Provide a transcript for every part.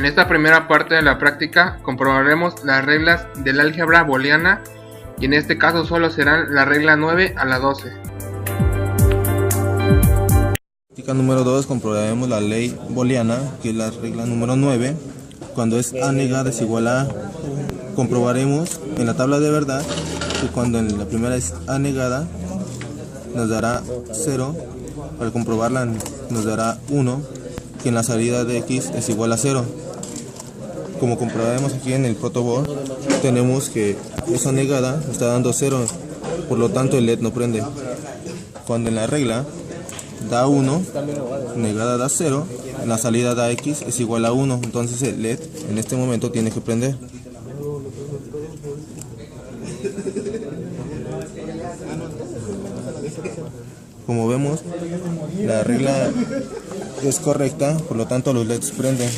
En esta primera parte de la práctica comprobaremos las reglas del álgebra booleana y en este caso solo serán la regla 9 a la 12. Práctica número 2, comprobaremos la ley booleana, que es la regla número 9. Cuando es A negada es igual a A. Comprobaremos en la tabla de verdad que cuando en la primera es A negada nos dará 0, al comprobarla nos dará 1, que en la salida de X es igual a 0. Como comprobaremos aquí en el protoboard, tenemos que esa negada nos está dando 0, por lo tanto el LED no prende. Cuando en la regla da 1, negada da 0, en la salida da X es igual a 1, entonces el LED en este momento tiene que prender. Como vemos, la regla es correcta, por lo tanto los LEDs prenden.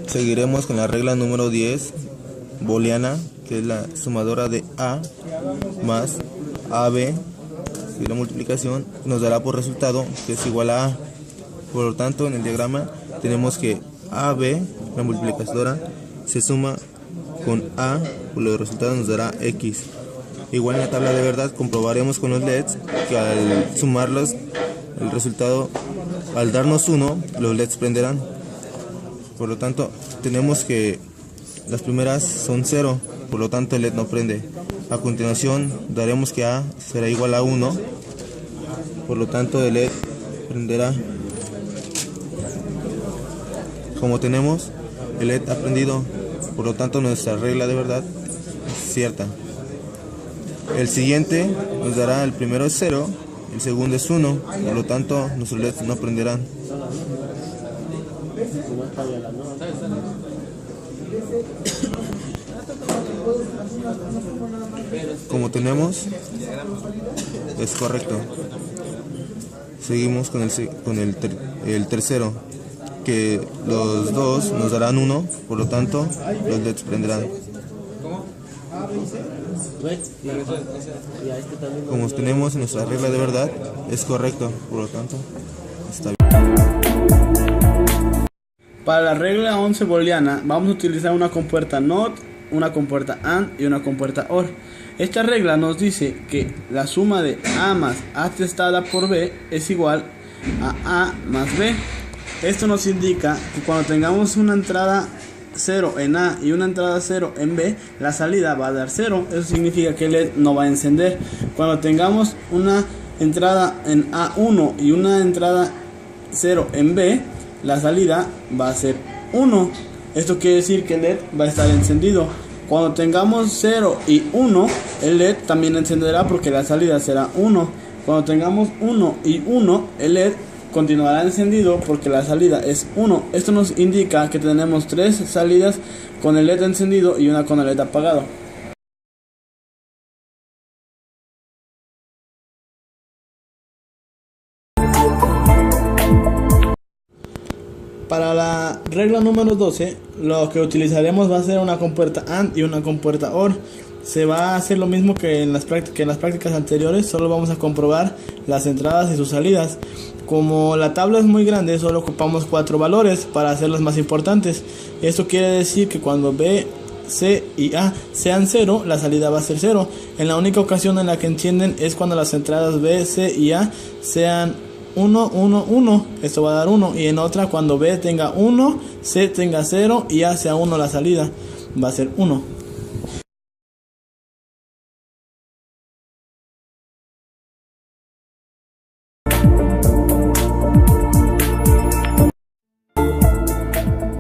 Seguiremos con la regla número 10, booleana, que es la sumadora de A más AB, y la multiplicación nos dará por resultado que es igual a A. Por lo tanto, en el diagrama tenemos que AB, la multiplicadora, se suma con A, por los resultados nos dará X. Igual en la tabla de verdad comprobaremos con los LEDs que al sumarlos el resultado, al darnos 1, los LEDs prenderán. Por lo tanto, tenemos que las primeras son 0, por lo tanto el LED no prende. A continuación daremos que A será igual a 1, por lo tanto el LED prenderá. Como tenemos, el LED ha prendido, por lo tanto nuestra regla de verdad es cierta. El siguiente nos dará, el primero es 0, el segundo es 1, por lo tanto nuestros LEDs no prenderán. Como tenemos, es correcto. Seguimos con el tercero, que los dos nos darán 1, por lo tanto los LEDs prenderán. Como tenemos nuestra regla de verdad, es correcto, por lo tanto está bien. Para la regla 11 booleana vamos a utilizar una compuerta NOT, una compuerta AND y una compuerta OR. Esta regla nos dice que la suma de A más A testada por B es igual a A más B. Esto nos indica que cuando tengamos una entrada 0 en A y una entrada 0 en B, la salida va a dar 0. Eso significa que el LED no va a encender. Cuando tengamos una entrada en A1 y una entrada 0 en B, la salida va a ser 1. Esto quiere decir que el LED va a estar encendido. Cuando tengamos 0 y 1, el LED también encenderá porque la salida será 1. Cuando tengamos 1 y 1, el LED continuará encendido porque la salida es 1. Esto nos indica que tenemos 3 salidas con el LED encendido y una con el LED apagado. Para la regla número 12, lo que utilizaremos va a ser una compuerta AND y una compuerta OR. Se va a hacer lo mismo que en las prácticas anteriores, solo vamos a comprobar las entradas y sus salidas. Como la tabla es muy grande, solo ocupamos 4 valores para hacerlos más importantes. Esto quiere decir que cuando B, C y A sean 0, la salida va a ser 0. En la única ocasión en la que encienden es cuando las entradas B, C y A sean 1, 1, 1, esto va a dar 1, y en otra cuando B tenga 1, C tenga 0 y A sea 1, la salida va a ser 1.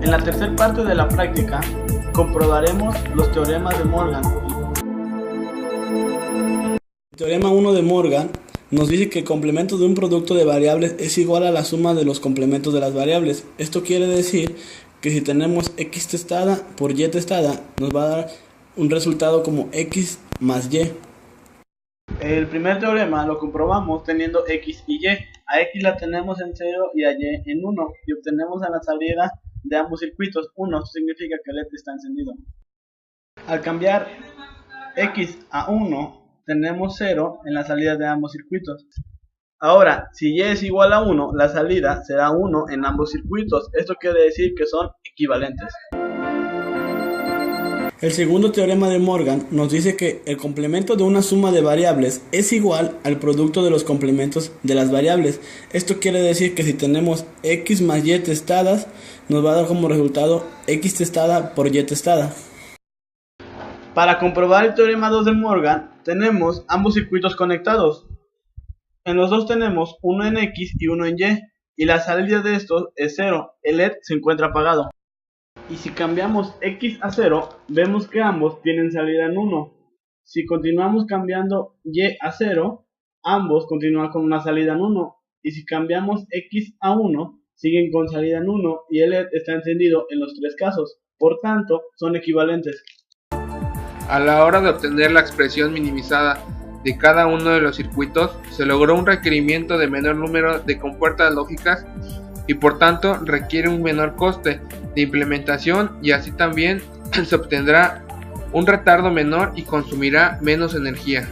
En la tercera parte de la práctica comprobaremos los teoremas de Morgan. El teorema 1 de Morgan nos dice que el complemento de un producto de variables es igual a la suma de los complementos de las variables. Esto quiere decir que si tenemos x testada por y testada, nos va a dar un resultado como x más y. El primer teorema lo comprobamos teniendo x y y. A x la tenemos en 0 y a y en 1, y obtenemos en la salida de ambos circuitos 1. Esto significa que el LED está encendido. Al cambiar x a 1, tenemos 0 en la salida de ambos circuitos. Ahora, si y es igual a 1, la salida será 1 en ambos circuitos. Esto quiere decir que son equivalentes. El segundo teorema de Morgan nos dice que el complemento de una suma de variables es igual al producto de los complementos de las variables. Esto quiere decir que si tenemos x más y testadas, nos va a dar como resultado x testada por y testada. Para comprobar el teorema 2 de Morgan, tenemos ambos circuitos conectados. En los dos tenemos uno en x y uno en y la salida de estos es 0. El LED se encuentra apagado. Y si cambiamos x a 0, vemos que ambos tienen salida en 1. Si continuamos cambiando y a 0, ambos continúan con una salida en 1. Y si cambiamos x a 1, siguen con salida en 1 y el LED está encendido en los tres casos. Por tanto, son equivalentes. A la hora de obtener la expresión minimizada de cada uno de los circuitos, se logró un requerimiento de menor número de compuertas lógicas y por tanto requiere un menor coste de implementación, y así también se obtendrá un retardo menor y consumirá menos energía.